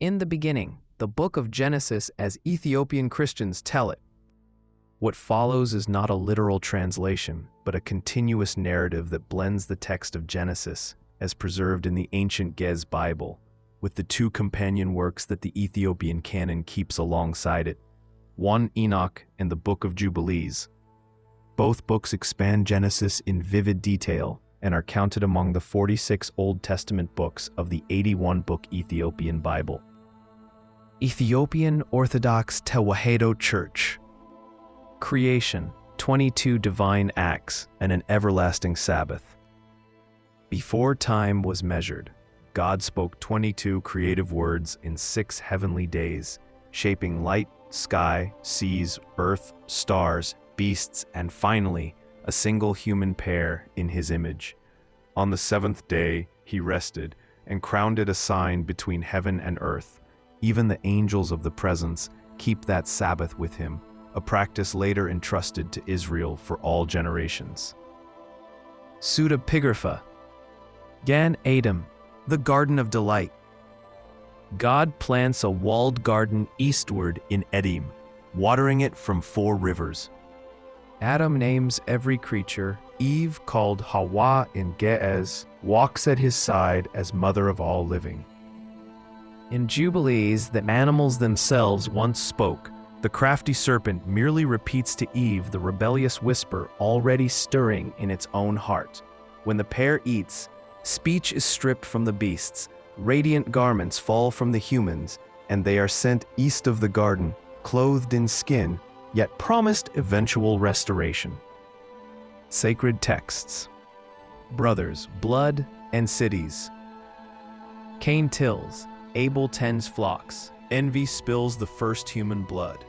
In the beginning, the book of Genesis as Ethiopian Christians tell it. What follows is not a literal translation, but a continuous narrative that blends the text of Genesis, as preserved in the ancient Ge'ez Bible, with the two companion works that the Ethiopian canon keeps alongside it, one Enoch and the Book of Jubilees. Both books expand Genesis in vivid detail and are counted among the 46 Old Testament books of the 81-book Ethiopian Bible. Ethiopian Orthodox Tewahedo Church. Creation, 22 divine acts, and an everlasting Sabbath. Before time was measured, God spoke 22 creative words in 6 heavenly days, shaping light, sky, seas, earth, stars, beasts, and finally, a single human pair in his image. On the 7th day, he rested and crowned it a sign between heaven and earth. Even the angels of the presence keep that Sabbath with him, a practice later entrusted to Israel for all generations. Pseudepigrapha. Gan Adam, the Garden of Delight. God plants a walled garden eastward in Edom, watering it from 4 rivers. Adam names every creature. Eve, called Hawa in Ge'ez, walks at his side as mother of all living. In Jubilees, the animals themselves once spoke. The crafty serpent merely repeats to Eve the rebellious whisper already stirring in its own heart. When the pair eats, speech is stripped from the beasts, radiant garments fall from the humans, and they are sent east of the garden, clothed in skin, yet promised eventual restoration. Sacred texts. Brothers, blood, and cities. Cain tills, Abel tends flocks, envy spills the first human blood.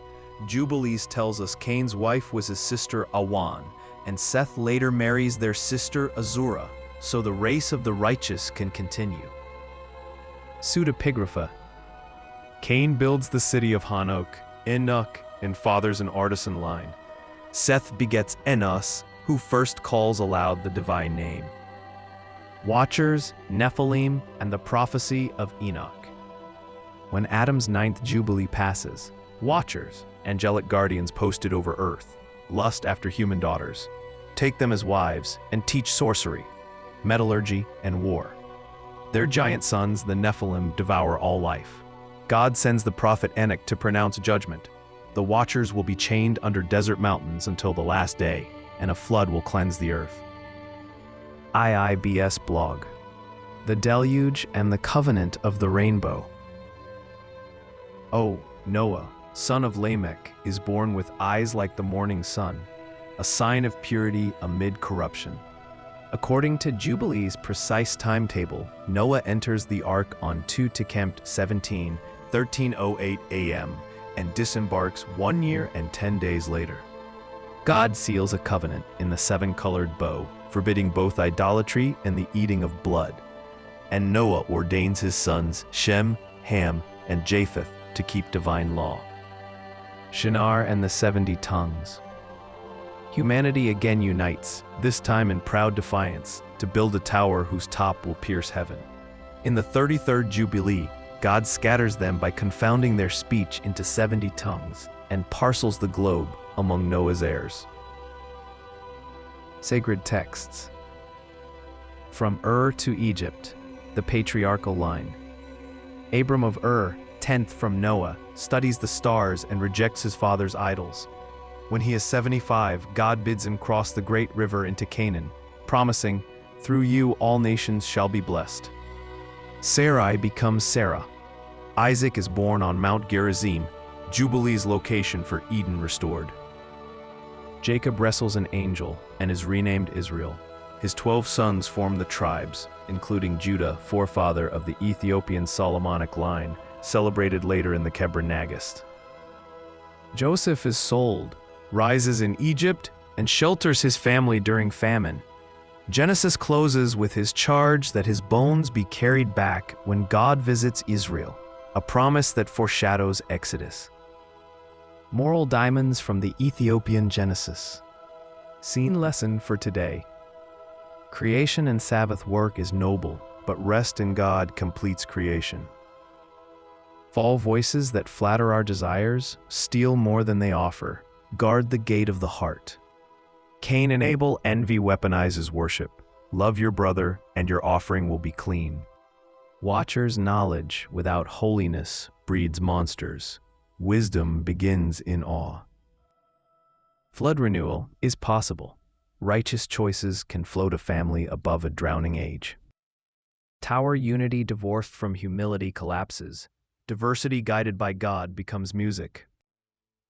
Jubilees tells us Cain's wife was his sister Awan, and Seth later marries their sister Azura, so the race of the righteous can continue. Pseudepigrapha. Cain builds the city of Hanok, Enoch, and fathers an artisan line. Seth begets Enos, who first calls aloud the divine name. Watchers, Nephilim, and the prophecy of Enoch. When Adam's 9th Jubilee passes, Watchers, angelic guardians posted over earth, lust after human daughters, take them as wives, and teach sorcery, metallurgy, and war. Their giant sons, the Nephilim, devour all life. God sends the prophet Enoch to pronounce judgment. The Watchers will be chained under desert mountains until the last day, and a flood will cleanse the earth. IIBS blog. The Deluge and the Covenant of the Rainbow. Oh, Noah, son of Lamech, is born with eyes like the morning sun, a sign of purity amid corruption. According to Jubilee's precise timetable, Noah enters the ark on 2 Tekempt 17, 1308 a.m., and disembarks 1 year and 10 days later. God seals a covenant in the 7-colored bow, forbidding both idolatry and the eating of blood. And Noah ordains his sons Shem, Ham, and Japheth to keep divine law. Shinar and the 70 tongues. Humanity again unites, this time in proud defiance, to build a tower whose top will pierce heaven. In the 33rd Jubilee, God scatters them by confounding their speech into 70 tongues and parcels the globe among Noah's heirs. Sacred texts. From Ur to Egypt, the patriarchal line. Abram of Ur, 10th from Noah, studies the stars and rejects his father's idols. When he is 75, God bids him cross the great river into Canaan, promising, "Through you all nations shall be blessed." Sarai becomes Sarah. Isaac is born on Mount Gerizim, Jubilee's location for Eden restored. Jacob wrestles an angel and is renamed Israel. His 12 sons form the tribes, including Judah, forefather of the Ethiopian Solomonic line, celebrated later in the Kebra Nagast. Joseph is sold, rises in Egypt, and shelters his family during famine. Genesis closes with his charge that his bones be carried back when God visits Israel, a promise that foreshadows Exodus. Moral diamonds from the Ethiopian Genesis. Scene lesson for today. Creation and Sabbath work is noble, but rest in God completes creation. Fall voices that flatter our desires, steal more than they offer, guard the gate of the heart. Cain and Abel, envy weaponizes worship. Love your brother, and your offering will be clean. Watcher's knowledge without holiness breeds monsters. Wisdom begins in awe. Flood renewal is possible. Righteous choices can float a family above a drowning age. Tower unity divorced from humility collapses. Diversity guided by God becomes music.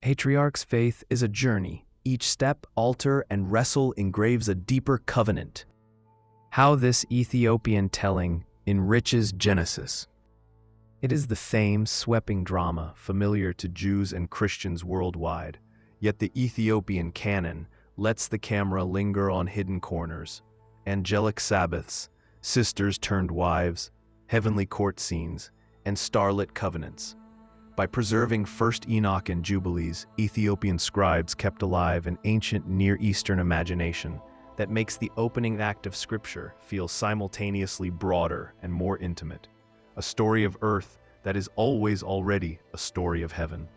Patriarchs' faith is a journey. Each step, altar, and wrestle engraves a deeper covenant. How this Ethiopian telling enriches Genesis. It is the same sweeping drama familiar to Jews and Christians worldwide, yet the Ethiopian canon lets the camera linger on hidden corners. Angelic Sabbaths, sisters turned wives, heavenly court scenes, and starlit covenants. By preserving First Enoch and Jubilees, Ethiopian scribes kept alive an ancient Near Eastern imagination that makes the opening act of Scripture feel simultaneously broader and more intimate, a story of earth that is always already a story of heaven.